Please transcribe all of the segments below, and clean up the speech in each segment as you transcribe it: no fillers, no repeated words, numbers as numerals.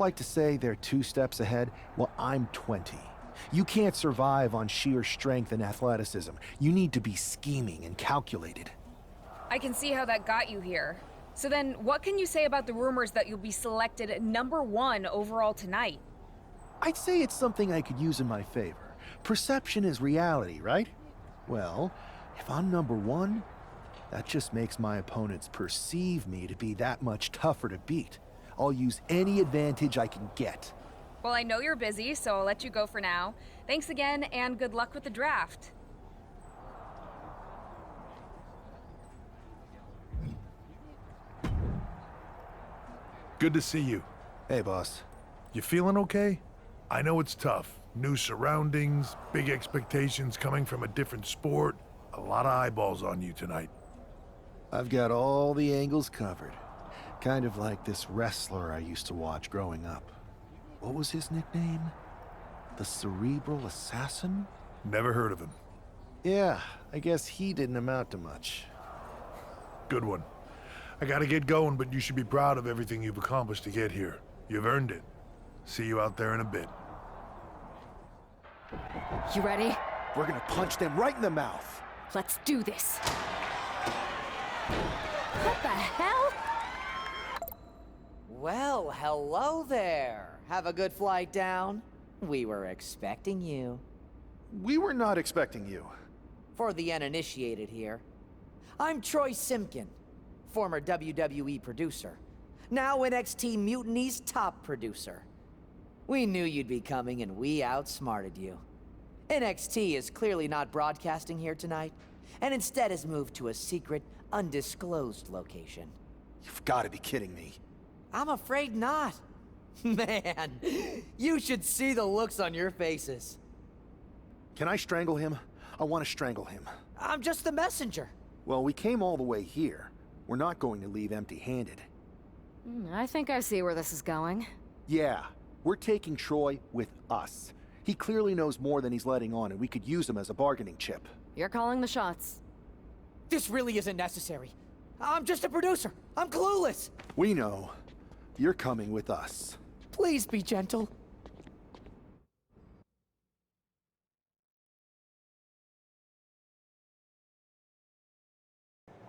like to say they're 2 steps ahead? Well, I'm 20. You can't survive on sheer strength and athleticism. You need to be scheming and calculated. I can see how that got you here. So then, what can you say about the rumors that you'll be selected #1 overall tonight? I'd say it's something I could use in my favor. Perception is reality, right? Well, if I'm #1, that just makes my opponents perceive me to be that much tougher to beat. I'll use any advantage I can get. Well, I know you're busy, so I'll let you go for now. Thanks again, and good luck with the draft. Good to see you. Hey, boss. You feeling okay? I know it's tough. New surroundings, big expectations coming from a different sport. A lot of eyeballs on you tonight. I've got all the angles covered. Kind of like this wrestler I used to watch growing up. What was his nickname? The Cerebral Assassin? Never heard of him. Yeah, I guess he didn't amount to much. Good one. I gotta get going, but you should be proud of everything you've accomplished to get here. You've earned it. See you out there in a bit. You ready? We're gonna punch them right in the mouth. Let's do this. What the hell? Well, hello there. Have a good flight down. We were expecting you. We were not expecting you. For the uninitiated here, I'm Troy Simpkin, former WWE producer, now NXT Mutiny's top producer. We knew you'd be coming and we outsmarted you. NXT is clearly not broadcasting here tonight, and instead has moved to a secret, undisclosed location. You've got to be kidding me. I'm afraid not. Man, you should see the looks on your faces. Can I strangle him? I want to strangle him. I'm just the messenger. Well, we came all the way here. We're not going to leave empty-handed. I think I see where this is going. Yeah, we're taking Troy with us. He clearly knows more than he's letting on, and we could use him as a bargaining chip. You're calling the shots. This really isn't necessary. I'm just a producer. I'm clueless. We know. You're coming with us. Please be gentle.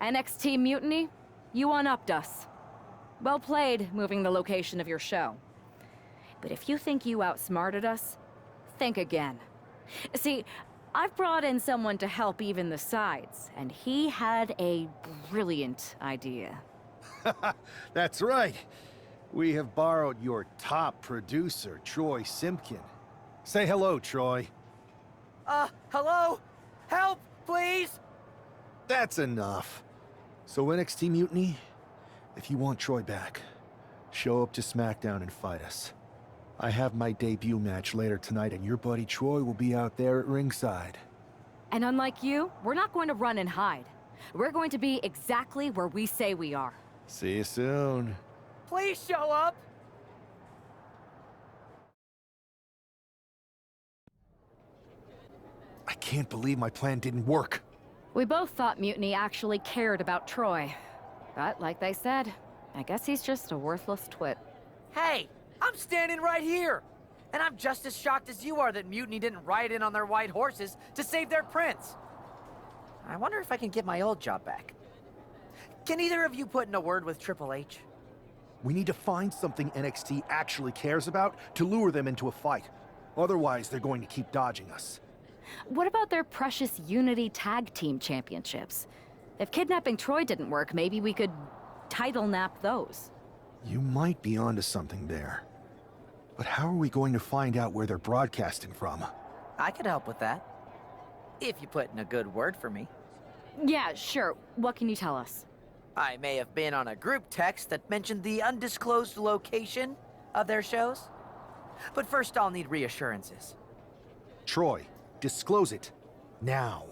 NXT Mutiny, you one-upped us. Well played, moving the location of your show. But if you think you outsmarted us, think again. See, I've brought in someone to help even the sides, and he had a brilliant idea. That's right. We have borrowed your top producer, Troy Simpkin. Say hello, Troy. Hello? Help, please? That's enough. So NXT Mutiny, if you want Troy back, show up to SmackDown and fight us. I have my debut match later tonight, and your buddy Troy will be out there at ringside. And unlike you, we're not going to run and hide. We're going to be exactly where we say we are. See you soon. Please show up. I can't believe my plan didn't work. We both thought Mutiny actually cared about Troy. But like they said, I guess he's just a worthless twit. Hey, I'm standing right here. And I'm just as shocked as you are that Mutiny didn't ride in on their white horses to save their prince. I wonder if I can get my old job back. Can either of you put in a word with Triple H? We need to find something NXT actually cares about to lure them into a fight. Otherwise, they're going to keep dodging us. What about their precious Unity Tag Team Championships? If kidnapping Troy didn't work, maybe we could title nap those. You might be onto something there. But how are we going to find out where they're broadcasting from? I could help with that. If you put in a good word for me. Yeah, sure. What can you tell us? I may have been on a group text that mentioned the undisclosed location of their shows. But first I'll need reassurances. Troy, disclose it. Now.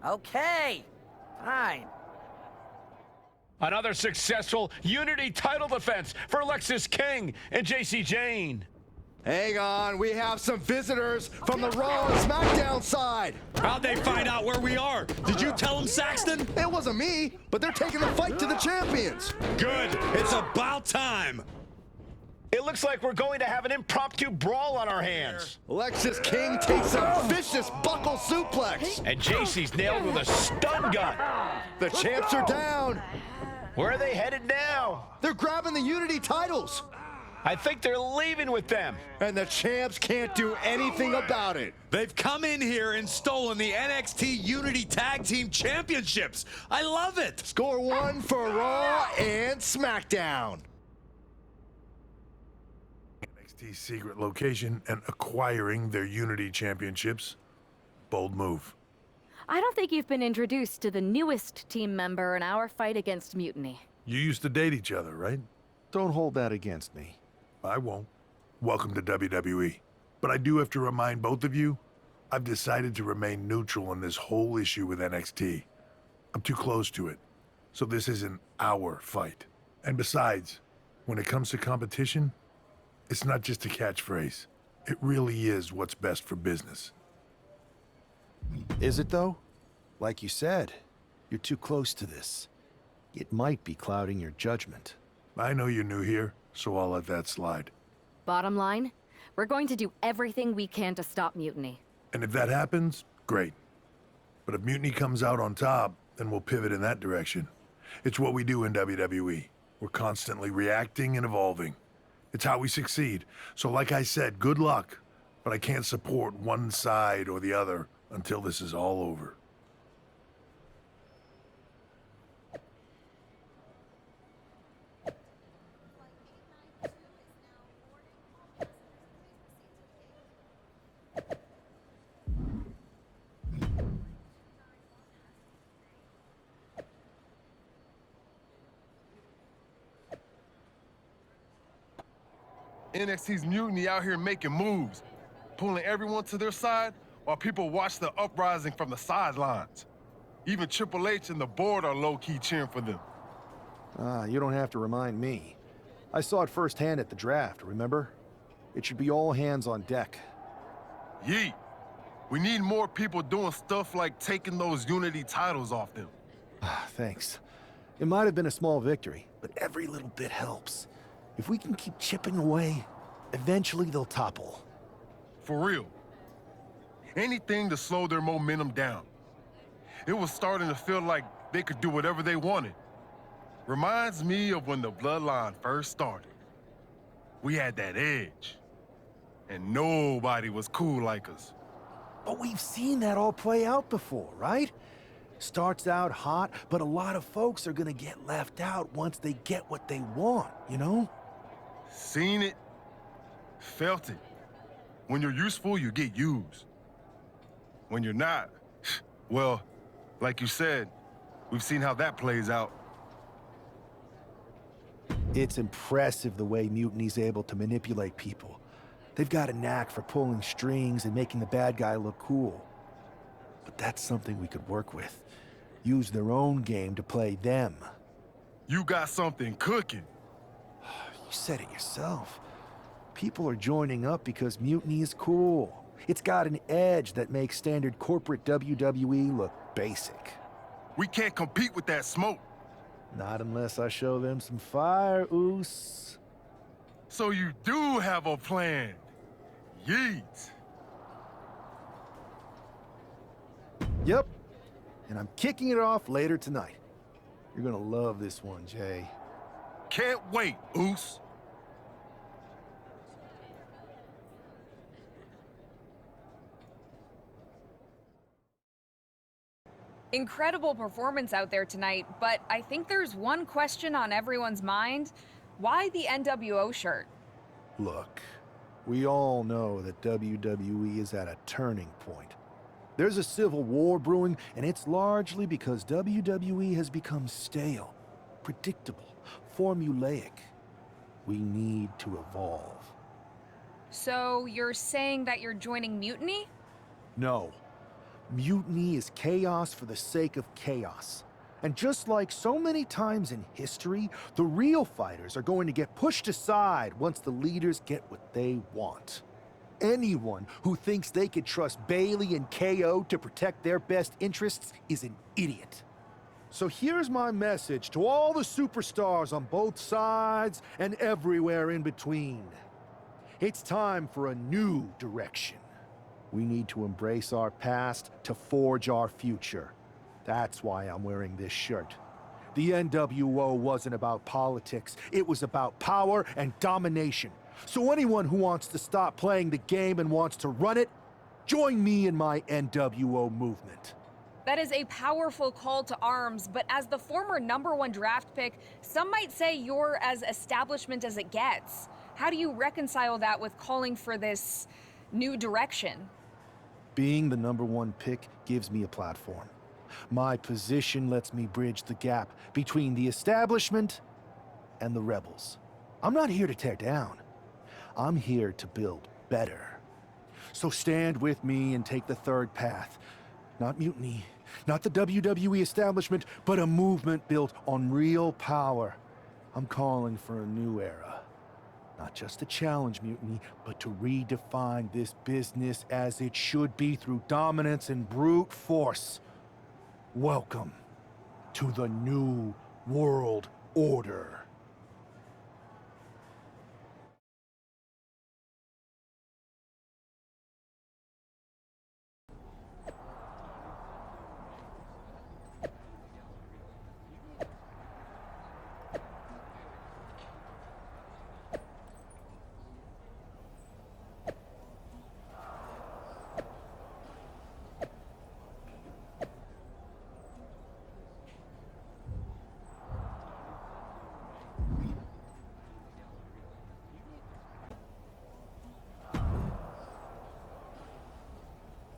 Okay, fine. Another successful Unity title defense for Lexis King and JC Jane. Hang on, we have some visitors from the Raw and SmackDown side. How'd they find out where we are? Did you tell them, Saxton? It wasn't me, but they're taking the fight to the champions. Good, it's about time. It looks like we're going to have an impromptu brawl on our hands. Lexus King takes a vicious buckle suplex. And JC's nailed with a stun gun. The champs are down. Where are they headed now? They're grabbing the Unity titles. I think they're leaving with them. And the champs can't do anything about it. They've come in here and stolen the NXT Unity Tag Team Championships. I love it. Score one for Raw and SmackDown. NXT's secret location and acquiring their Unity championships. Bold move. I don't think you've been introduced to the newest team member in our fight against Mutiny. You used to date each other, right? Don't hold that against me. I won't. Welcome to WWE. But I do have to remind both of you, I've decided to remain neutral in this whole issue with NXT. I'm too close to it, so this isn't our fight. And besides, when it comes to competition, it's not just a catchphrase. It really is what's best for business. Is it, though? Like you said, you're too close to this. It might be clouding your judgment. I know you're new here, so I'll let that slide. Bottom line, we're going to do everything we can to stop Mutiny. And if that happens, great. But if Mutiny comes out on top, then we'll pivot in that direction. It's what we do in WWE. We're constantly reacting and evolving. It's how we succeed. So like I said, good luck. But I can't support one side or the other until this is all over. NXT's Mutiny out here making moves, pulling everyone to their side while people watch the uprising from the sidelines. Even Triple H and the board are low-key cheering for them. You don't have to remind me. I saw it firsthand at the draft, remember? It should be all hands on deck. Yeet. We need more people doing stuff like taking those Unity titles off them. Thanks. It might have been a small victory, but every little bit helps. If we can keep chipping away, eventually they'll topple. For real. Anything to slow their momentum down. It was starting to feel like they could do whatever they wanted. Reminds me of when the Bloodline first started. We had that edge. And nobody was cool like us. But we've seen that all play out before, right? Starts out hot, but a lot of folks are gonna get left out once they get what they want, you know? Seen it, felt it. When you're useful, you get used. When you're not, well, like you said, we've seen how that plays out. It's impressive the way Mutiny's able to manipulate people. They've got a knack for pulling strings and making the bad guy look cool. But that's something we could work with. Use their own game to play them. You got something cooking. You said it yourself. People are joining up because Mutiny is cool. It's got an edge that makes standard corporate WWE look basic. We can't compete with that smoke. Not unless I show them some fire, Oos. So you do have a plan. Yeet. Yep. And I'm kicking it off later tonight. You're gonna love this one, Jay. Can't wait, Oos. Incredible performance out there tonight, but I think there's one question on everyone's mind. Why the NWO shirt? Look, we all know that WWE is at a turning point. There's a civil war brewing, and it's largely because WWE has become stale, predictable, formulaic. We need to evolve. So you're saying that you're joining Mutiny? No. Mutiny is chaos for the sake of chaos. And just like so many times in history, the real fighters are going to get pushed aside once the leaders get what they want. Anyone who thinks they could trust Bailey and KO to protect their best interests is an idiot. So here's my message to all the superstars on both sides and everywhere in between. It's time for a new direction. We need to embrace our past to forge our future. That's why I'm wearing this shirt. The NWO wasn't about politics, it was about power and domination. So anyone who wants to stop playing the game and wants to run it, join me in my NWO movement. That is a powerful call to arms, but as the former #1 draft pick, some might say you're as establishment as it gets. How do you reconcile that with calling for this new direction? Being the #1 pick gives me a platform. My position lets me bridge the gap between the establishment and the rebels. I'm not here to tear down. I'm here to build better. So stand with me and take the third path. Not mutiny, not the WWE establishment, but a movement built on real power. I'm calling for a new era. Not just to challenge mutiny, but to redefine this business as it should be through dominance and brute force. Welcome to the New World Order.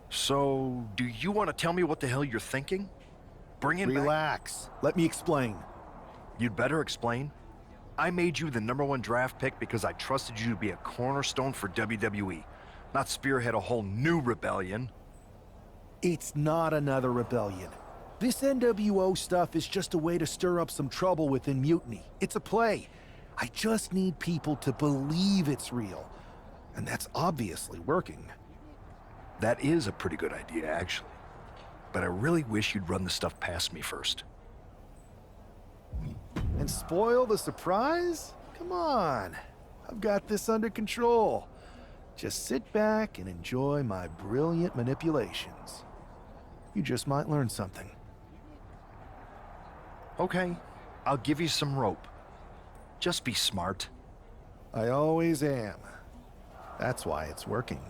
So, do you want to tell me what the hell you're thinking? Bring it back. Relax. Let me explain. You'd better explain. I made you the #1 draft pick because I trusted you to be a cornerstone for WWE, not spearhead a whole new rebellion. It's not another rebellion. This NWO stuff is just a way to stir up some trouble within Mutiny. It's a play. I just need people to believe it's real. And that's obviously working. That is a pretty good idea, actually. But I really wish you'd run the stuff past me first. And spoil the surprise? Come on. I've got this under control. Just sit back and enjoy my brilliant manipulations. You just might learn something. Okay, I'll give you some rope. Just be smart. I always am. That's why it's working.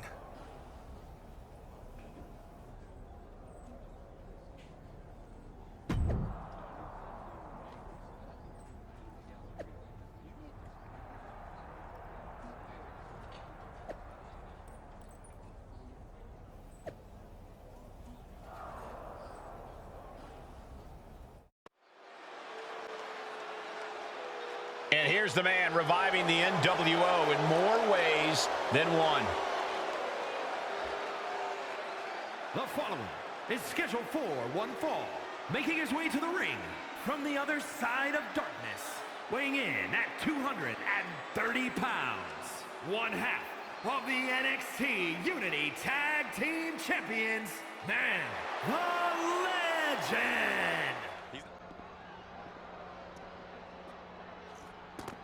And here's the man reviving the NWO in more ways than one. The following is scheduled for one fall, making his way to the ring from the other side of darkness, weighing in at 230 pounds, one half of the NXT Unity Tag Team Champions, man, the legend.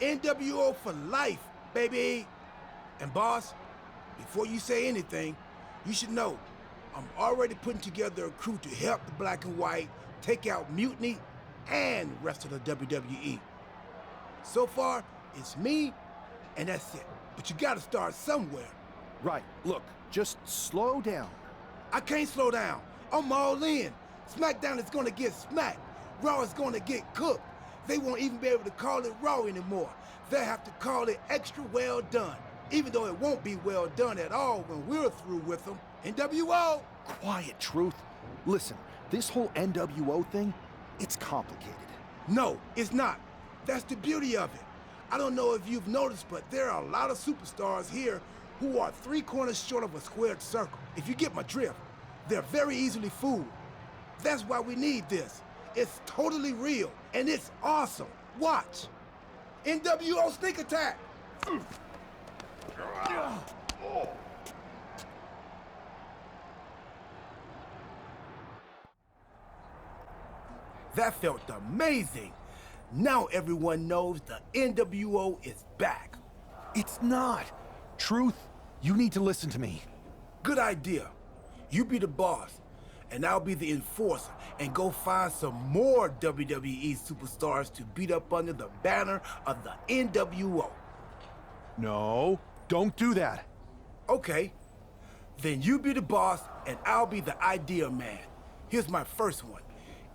NWO for life, baby. And boss, before you say anything, you should know I'm already putting together a crew to help the Black and White take out Mutiny and the rest of the WWE. So far, it's me, and that's it. But you gotta start somewhere. Right, look, just slow down. I can't slow down. I'm all in. SmackDown is gonna get smacked. Raw is gonna get cooked. They won't even be able to call it Raw anymore. They'll have to call it Extra Well Done, even though it won't be well done at all when we're through with them. NWO! Quiet, Truth. Listen, this whole NWO thing, it's complicated. No, it's not. That's the beauty of it. I don't know if you've noticed, but there are a lot of superstars here who are 3 corners short of a squared circle. If you get my drift, they're very easily fooled. That's why we need this. It's totally real, and it's awesome. Watch. NWO Sneak Attack. That felt amazing. Now everyone knows the NWO is back. It's not. Truth, you need to listen to me. Good idea. You be the boss, and I'll be the enforcer and go find some more WWE superstars to beat up under the banner of the NWO. No, don't do that. Okay. Then you be the boss, and I'll be the idea man. Here's my first one.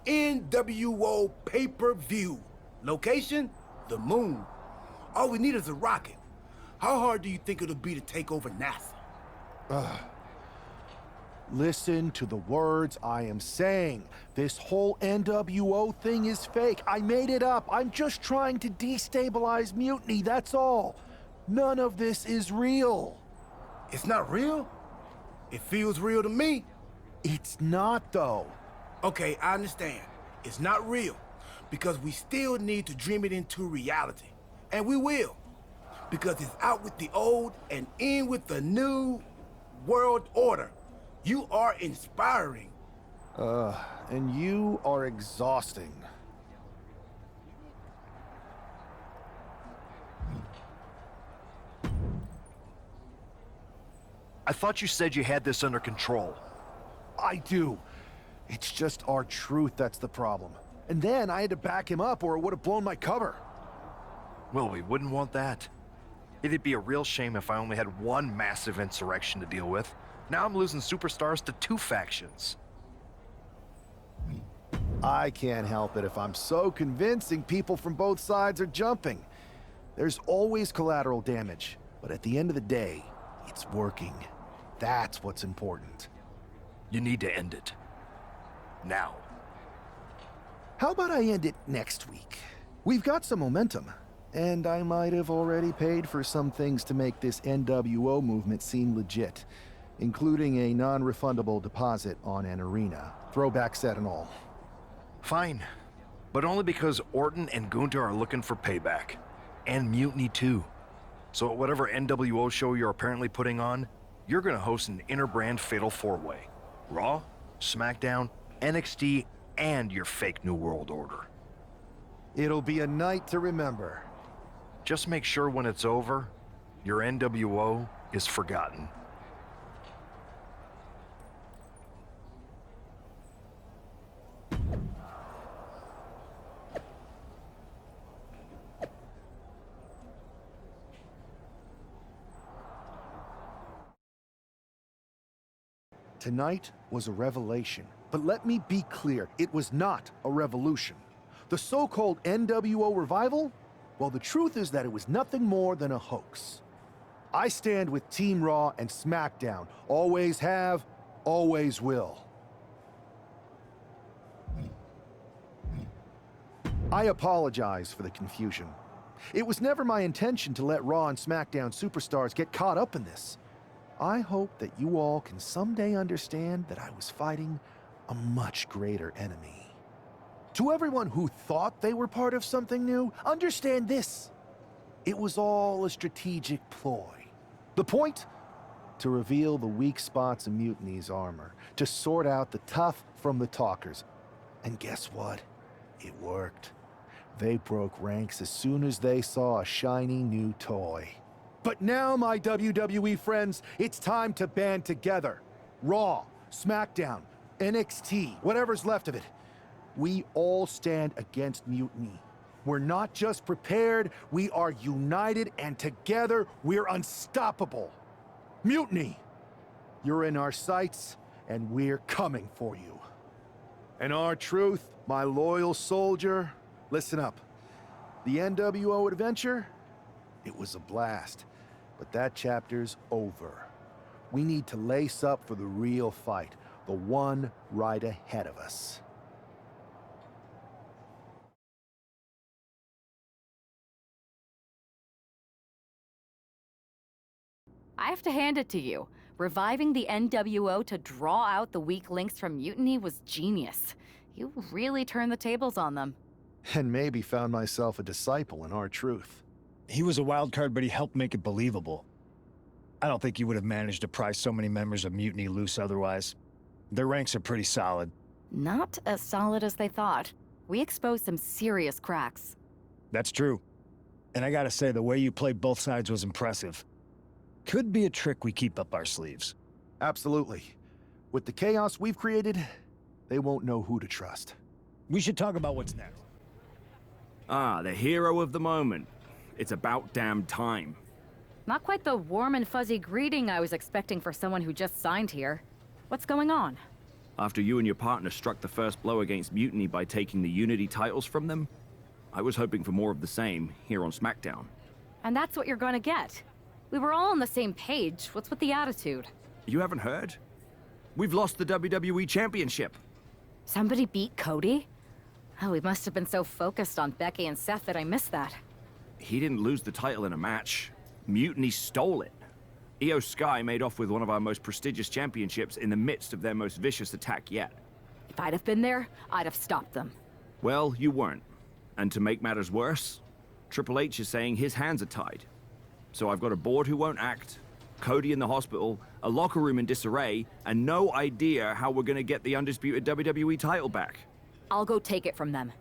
NWO pay-per-view. Location? The moon. All we need is a rocket. How hard do you think it'll be to take over NASA? Listen to the words I am saying. This whole NWO thing is fake. I made it up. I'm just trying to destabilize Mutiny, that's all. None of this is real. It's not real? It feels real to me. It's not, though. Okay, I understand. It's not real, because we still need to dream it into reality. And we will. Because it's out with the old and in with the new world order. You are inspiring. And you are exhausting. I thought you said you had this under control. I do. It's just our truth that's the problem. And then I had to back him up or it would have blown my cover. Well, we wouldn't want that. It'd be a real shame if I only had one massive insurrection to deal with. Now I'm losing superstars to two factions. I can't help it if I'm so convincing people from both sides are jumping. There's always collateral damage, but at the end of the day, it's working. That's what's important. You need to end it. Now. How about I end it next week? We've got some momentum, and I might have already paid for some things to make this NWO movement seem legit, including a non-refundable deposit on an arena, throwback set and all. Fine, but only because Orton and Gunther are looking for payback. And Mutiny too. So at whatever NWO show you're apparently putting on, you're gonna host an inter-brand fatal four-way. Raw, SmackDown, NXT, and your fake New World Order. It'll be a night to remember. Just make sure when it's over, your NWO is forgotten. Tonight was a revelation, but let me be clear, it was not a revolution. The so-called NWO revival? Well, the truth is that it was nothing more than a hoax. I stand with Team Raw and SmackDown. Always have, always will. I apologize for the confusion. It was never my intention to let Raw and SmackDown superstars get caught up in this. I hope that you all can someday understand that I was fighting a much greater enemy. To everyone who thought they were part of something new, understand this. It was all a strategic ploy. The point? To reveal the weak spots in Mutiny's armor, to sort out the tough from the talkers. And guess what? It worked. They broke ranks as soon as they saw a shiny new toy. But now, my WWE friends, it's time to band together. Raw, SmackDown, NXT, whatever's left of it. We all stand against Mutiny. We're not just prepared, we are united, and together we're unstoppable. Mutiny, you're in our sights, and we're coming for you. And our truth, my loyal soldier, listen up. The NWO adventure, it was a blast. But that chapter's over. We need to lace up for the real fight, the one right ahead of us. I have to hand it to you. Reviving the NWO to draw out the weak links from Mutiny was genius. You really turned the tables on them. And maybe found myself a disciple in our truth. He was a wild card, but he helped make it believable. I don't think you would have managed to pry so many members of Mutiny loose otherwise. Their ranks are pretty solid. Not as solid as they thought. We exposed some serious cracks. That's true. And I gotta say, the way you played both sides was impressive. Could be a trick we keep up our sleeves. Absolutely. With the chaos we've created, they won't know who to trust. We should talk about what's next. Ah, the hero of the moment. It's about damn time. Not quite the warm and fuzzy greeting I was expecting for someone who just signed here. What's going on? After you and your partner struck the first blow against Mutiny by taking the Unity titles from them, I was hoping for more of the same here on SmackDown. And that's what you're gonna get. We were all on the same page. What's with the attitude? You haven't heard? We've lost the WWE Championship. Somebody beat Cody? Oh, we must have been so focused on Becky and Seth that I missed that. He didn't lose the title in a match. Mutiny stole it. Io Sky made off with one of our most prestigious championships in the midst of their most vicious attack yet. If I'd have been there, I'd have stopped them. Well, you weren't. And to make matters worse, Triple H is saying his hands are tied. So I've got a board who won't act, Cody in the hospital, a locker room in disarray, and no idea how we're gonna get the undisputed WWE title back. I'll go take it from them.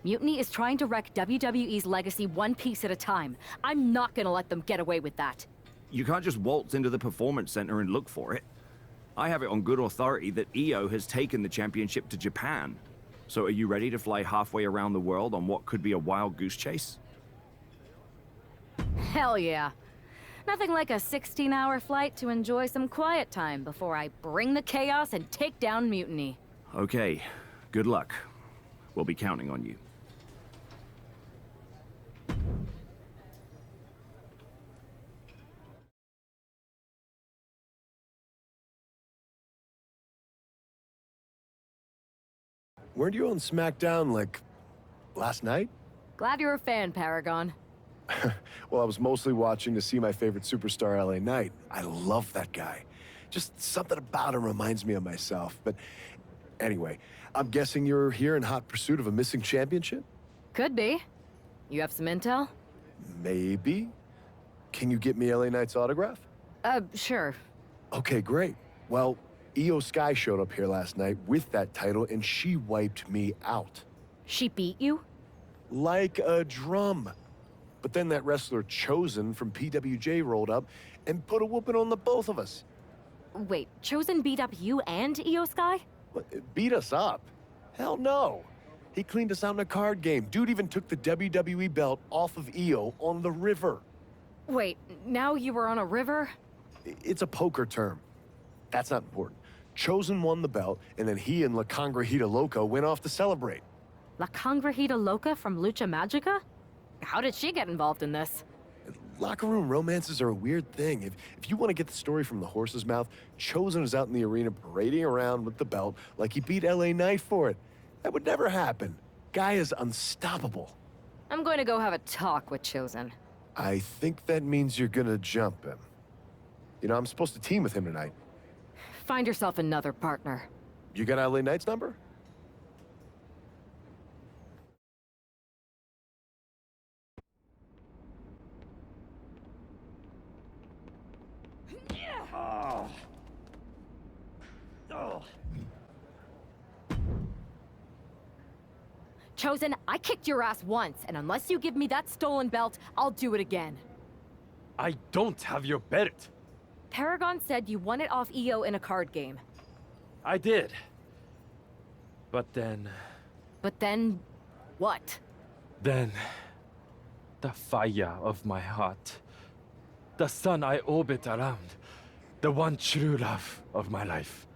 Mutiny is trying to wreck WWE's legacy one piece at a time. I'm not gonna let them get away with that. You can't just waltz into the Performance Center and look for it. I have it on good authority that Io has taken the championship to Japan. So are you ready to fly halfway around the world on what could be a wild goose chase? Hell yeah. Nothing like a 16-hour flight to enjoy some quiet time before I bring the chaos and take down Mutiny. Okay, good luck. We'll be counting on you. Weren't you on SmackDown, like, last night? Glad you're a fan, Paragon. Well, I was mostly watching to see my favorite superstar, LA Knight. I love that guy. Just something about him reminds me of myself. But anyway, I'm guessing you're here in hot pursuit of a missing championship? Could be. You have some intel? Maybe. Can you get me LA Knight's autograph? Sure. Okay, great. Well, Io Sky showed up here last night with that title, and she wiped me out. She beat you? Like a drum. But then that wrestler Chosen from PWJ rolled up and put a whooping on the both of us. Wait, Chosen beat up you and Io Sky? What, beat us up? Hell no. He cleaned us out in a card game. Dude even took the WWE belt off of Io on the river. Wait, now you were on a river? It's a poker term. That's not important. Chosen won the belt, and then he and La Congrejita Loca went off to celebrate. La Congrejita Loca from Lucha Magica? How did she get involved in this? Locker room romances are a weird thing. If you want to get the story from the horse's mouth, Chosen was out in the arena parading around with the belt like he beat LA Knight for it. That would never happen. Guy is unstoppable. I'm going to go have a talk with Chosen. I think that means you're gonna jump him. You know, I'm supposed to team with him tonight. Find yourself another partner. You got LA Knight's number? Chosen, I kicked your ass once, and unless you give me that stolen belt, I'll do it again. I don't have your belt. Paragon said you won it off Io in a card game. I did. But then... But then... what? Then... the fire of my heart. The sun I orbit around. The one true love of my life.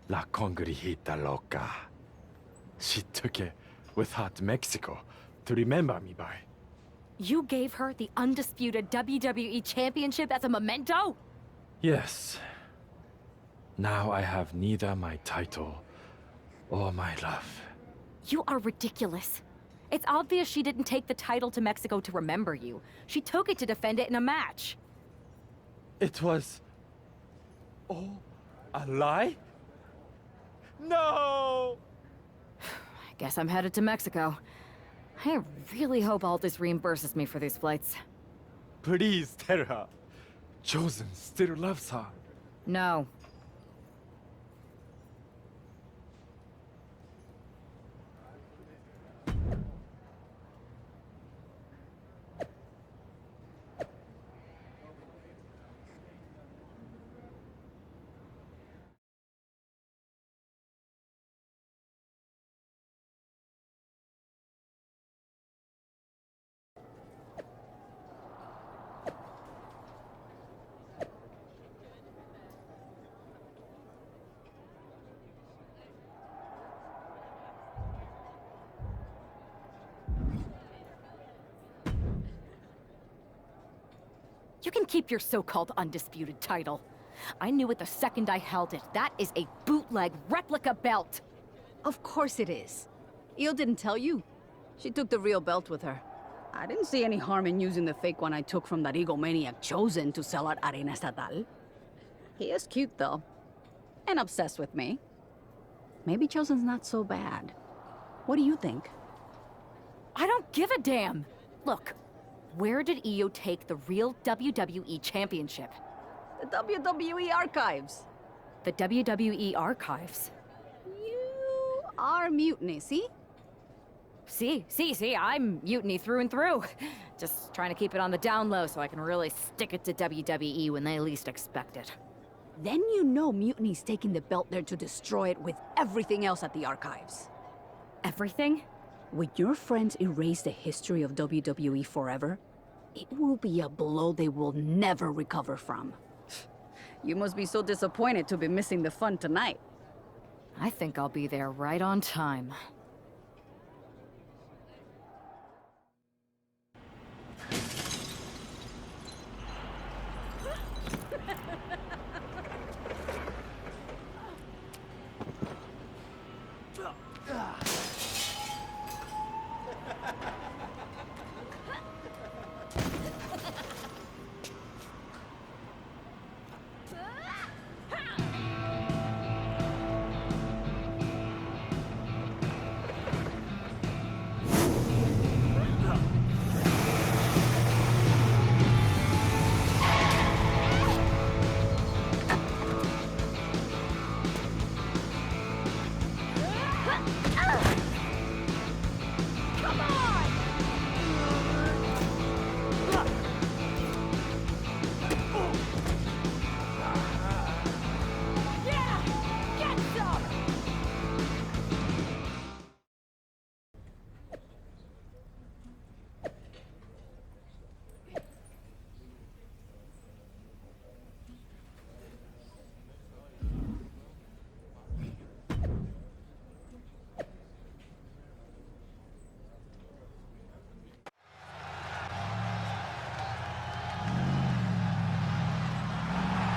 La Congrejita Loca. She took it with Hot Mexico to remember me by. You gave her the undisputed WWE Championship as a memento? Yes. Now I have neither my title or my love. You are ridiculous. It's obvious she didn't take the title to Mexico to remember you. She took it to defend it in a match. It was... all a lie? No! I guess I'm headed to Mexico. I really hope Aldous reimburses me for these flights. Please tell her. Chosen still loves her. No. You can keep your so-called undisputed title. I knew it the second I held it. That is a bootleg replica belt. Of course it is. Io didn't tell you. She took the real belt with her. I didn't see any harm in using the fake one I took from that egomaniac Chosen to sell at Arena Estatal. He is cute, though. And obsessed with me. Maybe Chosen's not so bad. What do you think? I don't give a damn. Look, where did Io take the real WWE Championship? The WWE Archives. The WWE Archives? You are Mutiny, see? See, I'm Mutiny through and through. Just trying to keep it on the down low so I can really stick it to WWE when they least expect it. Then you know Mutiny's taking the belt there to destroy it with everything else at the Archives. Everything? When your friends erase the history of WWE forever, it will be a blow they will never recover from. You must be so disappointed to be missing the fun tonight. I think I'll be there right on time.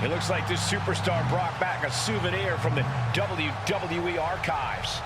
It looks like this superstar brought back a souvenir from the WWE Archives.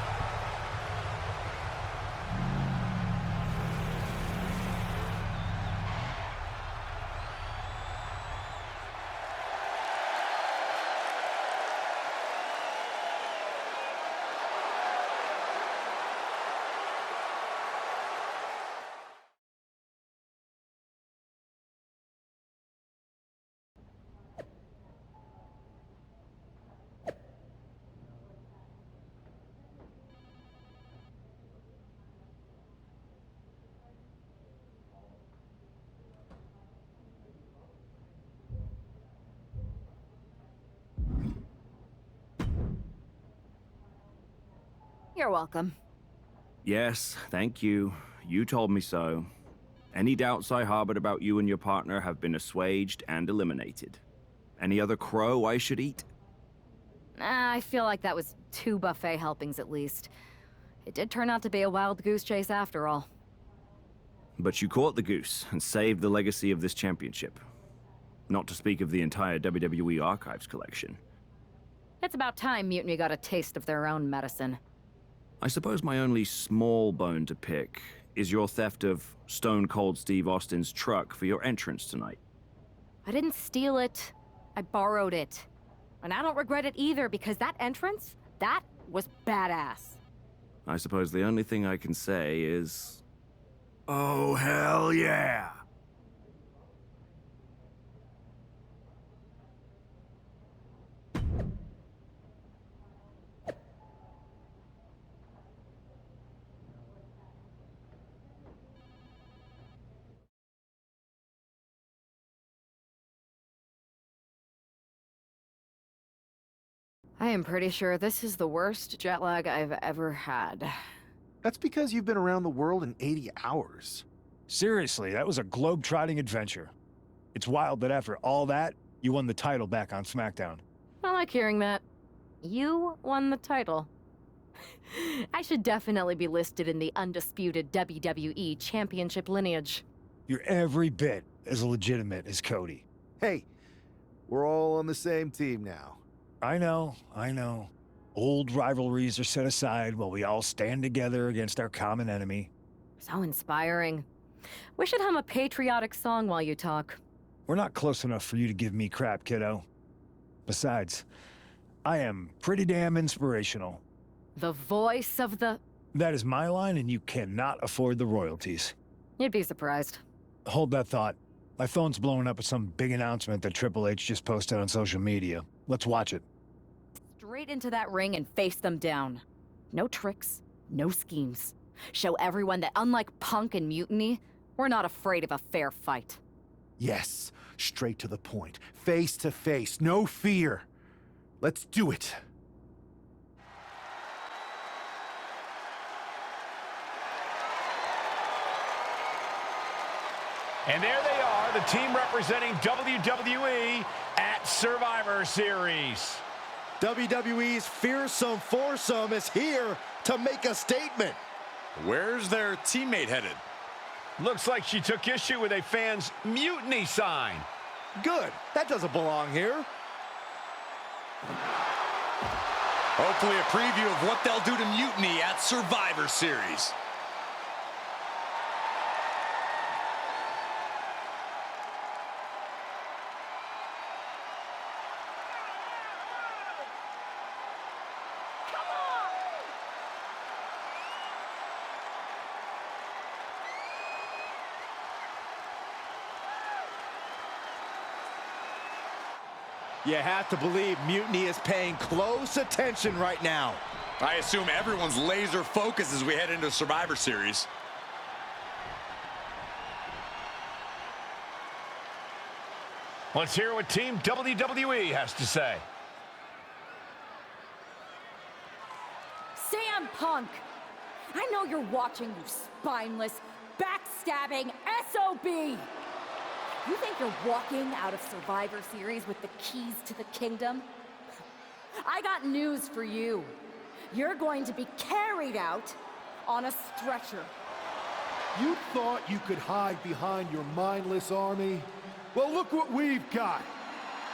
You're welcome. Yes, thank you. You told me so. Any doubts I harbored about you and your partner have been assuaged and eliminated. Any other crow I should eat? I feel like that was 2 buffet helpings at least. It did turn out to be a wild goose chase after all. But you caught the goose and saved the legacy of this championship. Not to speak of the entire WWE Archives collection. It's about time Mutiny got a taste of their own medicine. I suppose my only small bone to pick is your theft of Stone Cold Steve Austin's truck for your entrance tonight. I didn't steal it. I borrowed it. And I don't regret it either, because that entrance, that was badass. I suppose the only thing I can say is... oh, hell yeah! I am pretty sure this is the worst jet lag I've ever had. That's because you've been around the world in 80 hours. Seriously, that was a globe-trotting adventure. It's wild that after all that, you won the title back on SmackDown. I like hearing that. You won the title. I should definitely be listed in the undisputed WWE Championship lineage. You're every bit as legitimate as Cody. Hey, we're all on the same team now. I know. Old rivalries are set aside while we all stand together against our common enemy. So inspiring. We should hum a patriotic song while you talk. We're not close enough for you to give me crap, kiddo. Besides, I am pretty damn inspirational. The voice of the... That is my line, and you cannot afford the royalties. You'd be surprised. Hold that thought. My phone's blowing up with some big announcement that Triple H just posted on social media. Let's watch it. Straight into that ring and face them down. No tricks, no schemes. Show everyone that unlike Punk and Mutiny, we're not afraid of a fair fight. Yes, straight to the point. Face to face, no fear. Let's do it. And there they are, the team representing WWE at Survivor Series. WWE's fearsome foursome is here to make a statement. Where's their teammate headed? Looks like she took issue with a fan's mutiny sign. Good. That doesn't belong here. Hopefully a preview of what they'll do to Mutiny at Survivor Series. You have to believe Mutiny is paying close attention right now. I assume everyone's laser focused as we head into Survivor Series. Let's hear what Team WWE has to say. CM Punk! I know you're watching, you spineless, backstabbing SOB! You think you're walking out of Survivor Series with the keys to the kingdom? I got news for you. You're going to be carried out on a stretcher. You thought you could hide behind your mindless army? Well, look what we've got.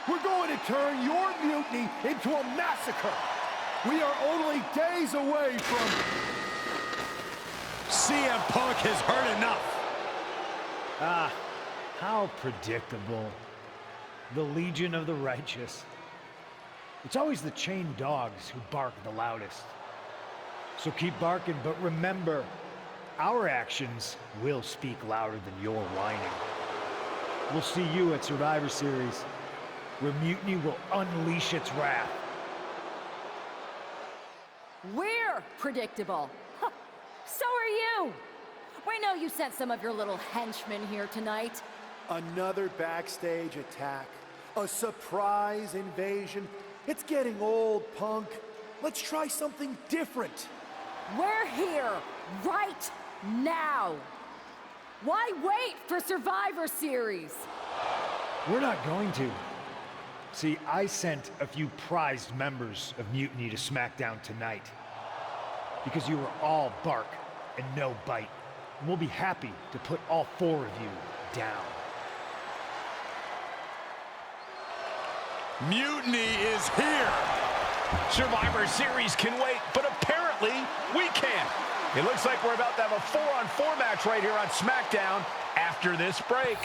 We're going to turn your mutiny into a massacre. We are only days away from... CM Punk has heard enough. Ah, how predictable. The Legion of the Righteous. It's always the chained dogs who bark the loudest. So keep barking, but remember, our actions will speak louder than your whining. We'll see you at Survivor Series, where Mutiny will unleash its wrath. We're predictable. Huh. So are you. We know you sent some of your little henchmen here tonight. Another backstage attack. A surprise invasion. It's getting old, Punk. Let's try something different. We're here right now. Why wait for Survivor Series? We're not going to. See, I sent a few prized members of Mutiny to SmackDown tonight. Because you were all bark and no bite. And we'll be happy to put all four of you down. Mutiny is here. Survivor Series can wait, but apparently we can't. It looks like we're about to have a 4-on-4 match right here on SmackDown after this break.